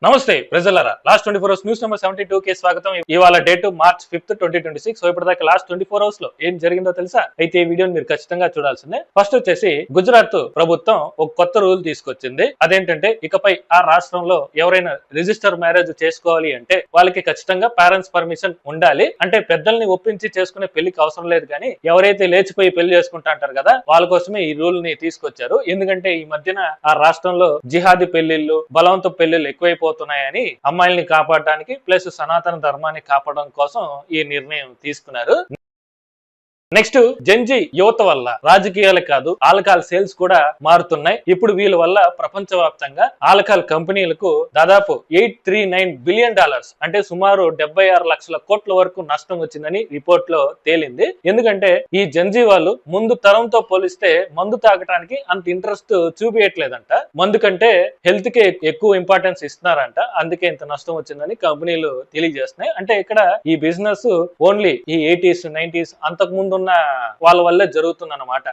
నమస్తే ప్రజలరా, last 24 hours news number 72 కి స్వాగతం. ఇవాళ డేట్ మార్చ్ 5, 2026. సో ఇప్పటిదాకా లాస్ట్ 24 అవర్స్ లో ఏం జరిగిందో తెలుసా? అయితే ఈ వీడియోని మీరు ఖచ్చితంగా చూడాల్సిందే. ఫస్ట్ వచ్చేసి గుజరాత్ ప్రభుత్వం ఒక కొత్త రూల్ తీసుకొచ్చింది. అదేంటంటే ఇకపై ఆ రాష్ట్రంలో ఎవరైనా రిజిస్టర్ మ్యారేజ్ చేసుకోవాలి అంటే వాళ్ళకి ఖచ్చితంగా పేరెంట్స్ పర్మిషన్ ఉండాలి. అంటే పెద్దల్ని ఒప్పించి చేసుకునే పెళ్లికి అవసరం లేదు, కానీ ఎవరైతే లేచిపోయి పెళ్లి చేసుకుంటా అంటారు కదా, వాళ్ళ కోసమే ఈ రూల్ ని తీసుకొచ్చారు. ఎందుకంటే ఈ మధ్యన ఆ రాష్ట్రంలో జిహాదీ పెళ్లిళ్ళు, బలవంత పెళ్లిళ్ళు ఎక్కువైపోతున్నాయని అమ్మాయిల్ని కాపాడడానికి ప్లస్ సనాతన ధర్మాన్ని కాపాడడం కోసం ఈ నిర్ణయం తీసుకున్నారు. నెక్స్ట్, జంజీ యువత వల్ల రాజకీయాలు కాదు, ఆల్కహాల్ సేల్స్ కూడా మారుతున్నాయి. ఇప్పుడు వీళ్ళ వల్ల ప్రపంచవ్యాప్తంగా ఆల్కహాల్ కంపెనీలకు దాదాపు $839 బిలియన్ అంటే సుమారు 76 లక్షల కోట్ల వరకు నష్టం వచ్చిందని రిపోర్ట్ లో తేలింది. ఎందుకంటే ఈ జంజీ వాళ్ళు ముందు తరంతో పోలిస్తే మందు తాగడానికి అంత ఇంట్రెస్ట్ చూపించట్లేదంట. మందు కంటే హెల్త్ కి ఎక్కువ ఇంపార్టెన్స్ ఇస్తున్నారంట. అందుకే ఇంత నష్టం వచ్చిందని కంపెనీలు తెలియజేస్తున్నాయి. అంటే ఇక్కడ ఈ బిజినెస్ ఓన్లీ ఈ 80s 90s అంతకు ముందు ఉన్న వాళ్ళ వల్లే జరుగుతుందన్నమాట.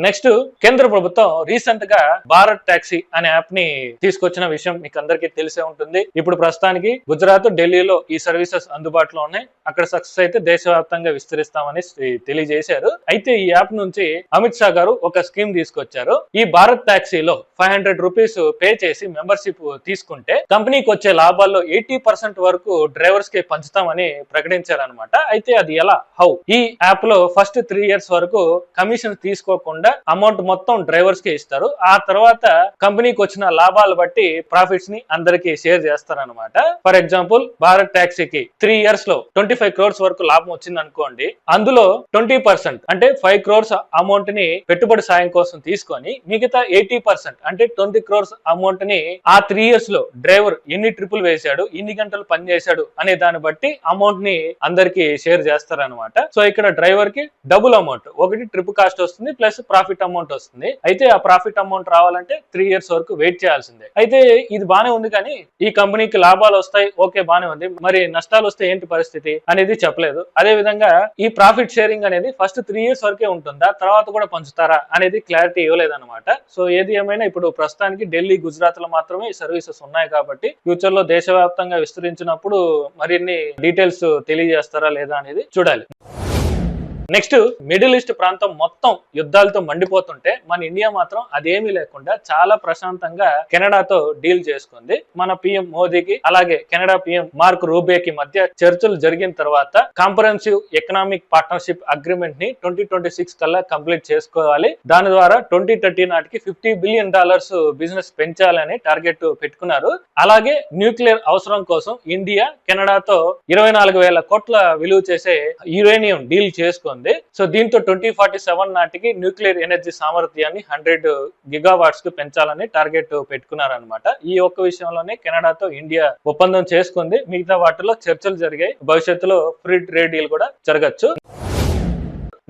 నెక్స్ట్, కేంద్ర ప్రభుత్వం రీసెంట్ గా భారత్ టాక్సీ అనే యాప్ ని తీసుకొచ్చిన విషయం మీకు అందరికీ తెలిసే ఉంటుంది. ఇప్పుడు ప్రస్తుతానికి గుజరాత్, ఢిల్లీలో ఈ సర్వీసెస్ అందుబాటులో ఉన్నాయి. అక్కడ సక్సెస్ అయితే దేశవ్యాప్తంగా విస్తరిస్తామని తెలియజేశారు. అయితే ఈ యాప్ నుంచి అమిత్ షా గారు ఒక స్కీమ్ తీసుకొచ్చారు. ఈ భారత్ టాక్సీలో 500 రూపీస్ పే చేసి మెంబర్షిప్ తీసుకుంటే కంపెనీకి వచ్చే లాభాల్లో 80% వరకు డ్రైవర్స్ కి పంచుతామని ప్రకటించారనమాట. అయితే అది ఎలా, హౌ? ఈ యాప్ లో ఫస్ట్ 3 years వరకు కమిషన్ తీసుకోకుండా అమౌంట్ మొత్తం డ్రైవర్స్ కి ఇస్తారు. ఆ తర్వాత కంపెనీకి వచ్చిన లాభాలు బట్టి ప్రాఫిట్స్ ని అందరికి షేర్ చేస్తారనమాట. ఫర్ ఎగ్జాంపుల్, భారత్ టాక్సీకి 3 years లో 25 crores వరకు లాభం వచ్చింది అనుకోండి. అందులో 20% అంటే 5 crores అమౌంట్ ని పెట్టుబడి సాయం కోసం తీసుకొని మిగతా 80% అంటే 20 crores అమౌంట్ ని ఆ 3 years లో డ్రైవర్ ఎన్ని ట్రిపుల్ వేశాడు, ఎన్ని గంటలు పని చేశాడు అనే దాన్ని బట్టి అమౌంట్ ని అందరికి షేర్ చేస్తారనమాట. సో ఇక్కడ డ్రైవర్ కి డబుల్ అమౌంట్, ఒకటి ట్రిప్ కాస్ట్ వస్తుంది ప్లస్ ప్రాఫిట్ అమౌంట్ వస్తుంది. అయితే ఆ ప్రాఫిట్ అమౌంట్ రావాలంటే 3 years వరకు వెయిట్ చేయాల్సిందే. అయితే ఇది బానే ఉంది, కానీ ఈ కంపెనీకి లాభాలు వస్తాయి, ఓకే బానే ఉంది, మరి నష్టాలు వస్తే ఏంటి పరిస్థితి అనేది చెప్పలేదు. అదే విధంగా ఈ ప్రాఫిట్ షేరింగ్ అనేది ఫస్ట్ 3 years వరకే ఉంటుందా, తర్వాత కూడా పంచుతారా అనేది క్లారిటీ ఇవ్వలేదన్నమాట. సో ఏది ఏమైనా ఇప్పుడు ప్రస్తుతానికి ఢిల్లీ, గుజరాత్ లో మాత్రమే ఈ సర్వీసెస్ ఉన్నాయి కాబట్టి ఫ్యూచర్ లో దేశవ్యాప్తంగా విస్తరించినప్పుడు మరిన్ని డీటెయిల్స్ తెలియజేస్తారా లేదా అనేది చూడాలి. నెక్స్ట్, మిడిల్ ఈస్ట్ ప్రాంతం మొత్తం యుద్ధాలతో మండిపోతుంటే మన ఇండియా మాత్రం అదేమీ లేకుండా చాలా ప్రశాంతంగా కెనడాతో డీల్ చేసుకుంది. మన పిఎం మోదీకి అలాగే కెనడా పిఎం మార్క్ రూబేకి మధ్య చర్చలు జరిగిన తర్వాత కాంప్రహెన్సివ్ ఎకనామిక్ పార్ట్నర్షిప్ అగ్రిమెంట్ ని 2026 కల్లా కంప్లీట్ చేసుకోవాలి. దాని ద్వారా 2030 నాటికి $50 బిలియన్ బిజినెస్ పెంచాలని టార్గెట్ పెట్టుకున్నారు. అలాగే న్యూక్లియర్ అవసరం కోసం ఇండియా కెనడాతో 24,000 కోట్ల విలువ చేసే యురేనియం డీల్ చేసుకుంది. సో దీంతో 2047 నాటికి న్యూక్లియర్ ఎనర్జీ సామర్థ్యాన్ని 100 gigawatts కు పెంచాలని టార్గెట్ పెట్టుకున్నారనమాట. ఈ ఒక్క విషయంలోనే కెనడాతో ఇండియా ఒప్పందం చేసుకుంది. మిగతా వాటిలో చర్చలు జరిగాయి. భవిష్యత్తులో ఫ్రీ ట్రేడ్ డీల్ కూడా జరగచ్చు.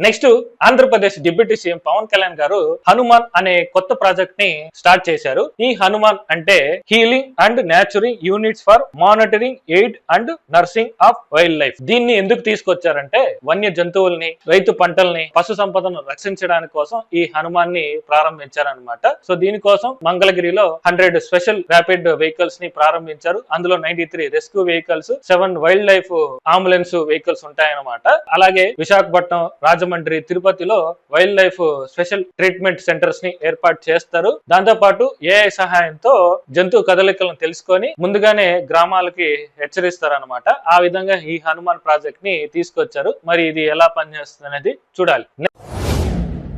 Next, Andhra Pradesh deputy CM Pawan Kalyan గారు హనుమాన్ అనే కొత్త ప్రాజెక్ట్ ని స్టార్ట్ చేశారు. ఈ హనుమాన్ అంటే healing and nurturing units for monitoring, aid and nursing of wildlife. దీన్ని ఎందుకు తీసుకొచ్చారంటే వన్య జంతువుల్ని, రైతు పంటల్ని, పశు సంపదను రక్షించడానికి కోసం ఈ హనుమాన్ ని ప్రారంభించారనమాట. సో దీనికోసం మంగళగిరిలో 100 స్పెషల్ ర్యాపిడ్ వెహికల్స్ ని ప్రారంభించారు. అందులో 93 rescue vehicles, 7 wild life ambulance vehicles ఉంటాయన్నమాట. అలాగే విశాఖపట్నం, రాజమండ్రి, తిరుపతిలో wild life special treatment centres ని ఏర్పాటు చేస్తారు. దాంతో పాటు ఏఐ సహాయంతో జంతు కదలికలను తెలుసుకొని ముందుగానే గ్రామాలకి హెచ్చరిస్తారనమాట. ఆ విధంగా ఈ హనుమాన్ ప్రాజెక్ట్ ని తీసుకొచ్చారు. మరి ఇది ఎలా పనిచేస్తుంది అనేది చూడాలి.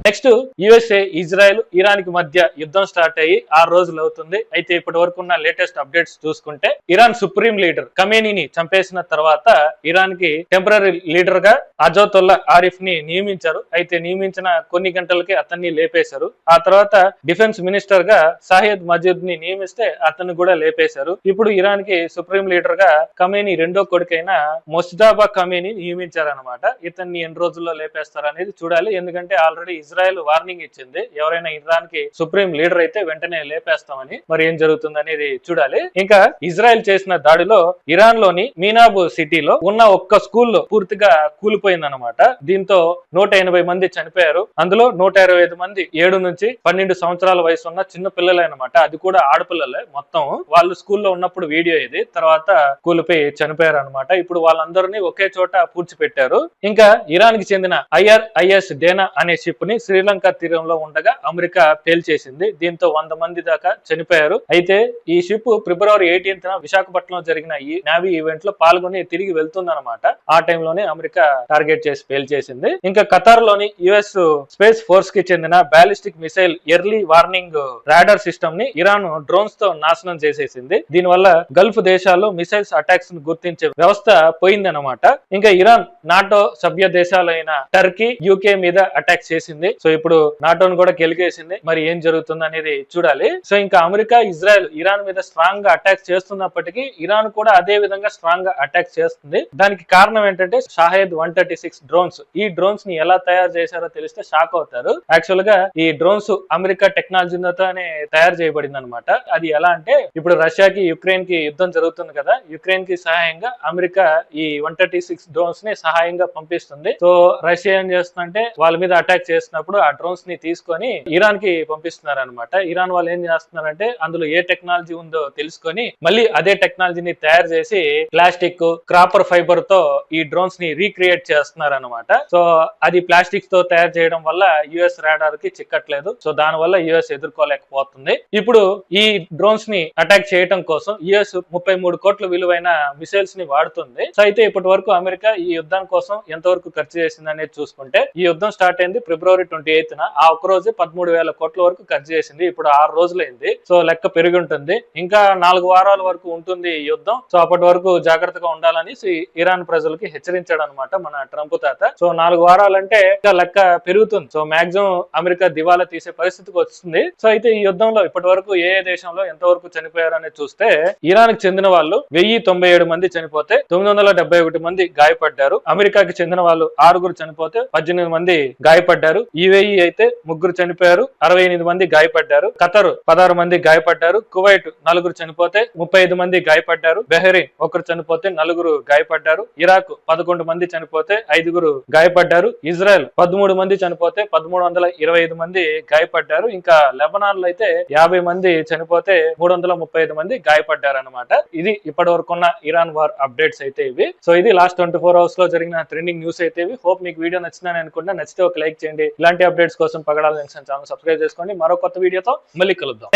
నెక్స్ట్, యుఎస్ఏ, ఇజ్రాయెల్, ఇరాన్ కి మధ్య యుద్ధం స్టార్ట్ అయ్యి 6 రోజులు అవుతుంది. అయితే ఇప్పటి వరకు ఉన్న లేటెస్ట్ అప్డేట్స్ చూసుకుంటే ఇరాన్ సుప్రీం లీడర్ ఖమేనీని చంపేసిన తర్వాత ఇరాన్ కి టెంపరరీ లీడర్ గా అజాతుల్లా ఆరిఫ్ ని నియమించారు. అయితే నియమించిన కొన్ని గంటలకే అతన్ని లేపేశారు. ఆ తర్వాత డిఫెన్స్ మినిస్టర్ గా సాహిద్ మజీద్ ని నియమిస్తే అతన్ని కూడా లేపేశారు. ఇప్పుడు ఇరాన్ కి సుప్రీం లీడర్ గా ఖమేనీ రెండో కొడుకైన మొజ్తబా ఖమేనీ నియమించారనమాట. ఇతన్ని ఎన్ని రోజుల్లో లేపేస్తారు అనేది చూడాలి. ఎందుకంటే ఆల్రెడీ ఇజ్రాయెల్ వార్నింగ్ ఇచ్చింది, ఎవరైనా ఇరాన్ కి సుప్రీం లీడర్ అయితే వెంటనే లేపేస్తామని. మరి ఏం జరుగుతుంది అనేది చూడాలి. ఇంకా ఇజ్రాయెల్ చేసిన దాడిలో ఇరాన్ లోని మీనాబు సిటీలో ఉన్న ఒక్క స్కూల్లో పూర్తిగా కూలిపోయిందన్నమాట. దీంతో 180 మంది చనిపోయారు. అందులో 125 మంది 7 నుంచి 12 సంవత్సరాల వయసు ఉన్న చిన్న పిల్లలే అనమాట. అది కూడా ఆడపిల్లలే మొత్తం. వాళ్ళు స్కూల్లో ఉన్నప్పుడు వీడియో ఇది. తర్వాత కూలిపోయి చనిపోయారు అనమాట. ఇప్పుడు వాళ్ళందరినీ ఒకే చోట పూడ్చిపెట్టారు. ఇంకా ఇరాన్ కి చెందిన IRIS డేనా అనే షిప్ ని శ్రీలంక తీరంలో ఉండగా అమెరికా పేల్చేసింది. దీంతో 100 మంది దాకా చనిపోయారు. అయితే ఈ షిప్ ఫిబ్రవరి 18న విశాఖపట్నంలో జరిగిన ఈ నేవీ ఈవెంట్ లో పాల్గొని తిరిగి వెళ్తుందన్నమాట. ఆ టైంలోనే అమెరికా టార్గెట్ చేసి పేల్చేసింది. ఇంకా ఖతార్ లోని US స్పేస్ ఫోర్స్ కి చెందిన ballistic missile early warning radar system ని ఇరాన్ డ్రోన్స్ తో నాశనం చేసేసింది. దీనివల్ల గల్ఫ్ దేశాల్లో మిసైల్స్ అటాక్స్ ను గుర్తించే వ్యవస్థ పోయిందన్నమాట. ఇంకా ఇరాన్ నాటో సభ్య దేశాలైన టర్కీ, UK మీద అటాక్ చేసింది. సో ఇప్పుడు నాటోను కూడా గెలిగేసింది. మరి ఏం జరుగుతుంది అనేది చూడాలి. సో ఇంకా అమెరికా, ఇజ్రాయెల్ ఇరాన్ మీద స్ట్రాంగ్ గా అటాక్ చేస్తున్నప్పటికీ ఇరాన్ కూడా అదే విధంగా స్ట్రాంగ్ గా అటాక్ చేస్తుంది. దానికి కారణం ఏంటంటే షాహెద్ 136 డ్రోన్స్. ఈ డ్రోన్స్ ని ఎలా తయారు చేశారో తెలిస్తే షాక్ అవుతారు. యాక్చువల్ గా ఈ డ్రోన్స్ అమెరికా టెక్నాలజీతోనే తయారు చేయబడింది అనమాట. అది ఎలా అంటే ఇప్పుడు రష్యాకి యుక్రెయిన్ కి యుద్ధం జరుగుతుంది కదా, యుక్రెయిన్ కి సహాయంగా అమెరికా ఈ 136 డ్రోన్స్ ని సహాయంగా పంపిస్తుంది. సో రష్యా ఏం చేస్తుందంటే వాళ్ళ మీద అటాక్ చేసినప్పుడు ఆ డ్రోన్స్ ని తీసుకొని ఇరాన్ కి పంపిస్తున్నారు అనమాట. ఇరాన్ వాళ్ళు ఏం చేస్తున్నారంటే అందులో ఏ టెక్నాలజీ ఉందో తెలుసుకొని మళ్ళీ అదే టెక్నాలజీని తయారు చేసి ప్లాస్టిక్, క్రాపర్ ఫైబర్ తో ఈ డ్రోన్స్ ని రీక్రియేట్ చేస్తున్నారు అనమాట. సో అది ప్లాస్టిక్స్ తో తయారు చేయడం వల్ల US రాడార్ కి చిక్కట్లేదు. సో దాని వల్ల US ఎదుర్కోలేకపోతుంది. ఇప్పుడు ఈ డ్రోన్స్ ని అటాక్ చేయడం కోసం US 33 కోట్ల విలువైన మిసైల్స్ ని వాడుతుంది. సో అయితే ఇప్పటి వరకు అమెరికా ఈ యుద్ధం కోసం ఎంతవరకు ఖర్చు చేసింది అనేది చూసుకుంటే ఈ యుద్ధం స్టార్ట్ అయింది ఫిబ్రవరి 28న. ఆ ఒక్క రోజు 13,000 కోట్ల వరకు ఖర్చు చేసింది. ఇప్పుడు 6 రోజులైంది. సో లెక్క పెరిగి ఉంటుంది. ఇంకా 4 వారాల వరకు ఉంటుంది ఈ యుద్ధం. సో అప్పటి వరకు జాగ్రత్తగా ఉండాలని ఇరాన్ ప్రజలకి హెచ్చరించాడు అనమాట మన ట్రంప్ తాత. సో 4 వారాలంటే ఇంకా లెక్క పెరుగుతుంది. సో మాక్సిమం అమెరికా దివాలా తీసే పరిస్థితికి వస్తుంది. సో అయితే ఈ యుద్ధంలో ఇప్పటి వరకు ఏ దేశంలో ఎంతవరకు చనిపోయారు అనేది చూస్తే ఇరాన్ కి చెందిన వాళ్ళు 1097 మంది చనిపోతే 971 మంది గాయపడ్డారు. అమెరికాకి చెందిన వాళ్ళు 6 చనిపోతే 18 మంది గాయపడ్డారు. UAE అయితే 3 చనిపోయారు, 68 మంది గాయపడ్డారు. ఖతర్ 16 మంది గాయపడ్డారు. కువైట్ 4 చనిపోతే 35 మంది గాయపడ్డారు. బెహ్రెయిన్ 1 చనిపోతే 4 గాయపడ్డారు. ఇరాక్ 11 మంది చనిపోతే 5 గాయపడ్డారు. ఇజ్రాయెల్ 13 మంది చనిపోతే 1325 మంది గాయపడ్డారు. ఇంకా లెబనాన్ లో అయితే 50 మంది చనిపోతే 335 మంది గాయపడ్డారు అనమాట. ఇది ఇప్పటి వరకున్న ఇరాన్ వార్ అప్డేట్స్ అయితే ఇవి. సో ఇది లాస్ట్ 24 అవర్స్ లో జరిగిన ట్రెండింగ్ న్యూస్ అయితే ఇవి. హోప్ మీకు వీడియో నచ్చిందని అనుకుంటా. నచ్చితే ఒక లైక్ చేయండి. ఇలాంటి అప్డేట్స్ కోసం పగడాల ఛానల్ సబ్స్క్రైబ్ చేసుకోండి. మరో కొత్త వీడియోతో మళ్ళీ కలుద్దాం.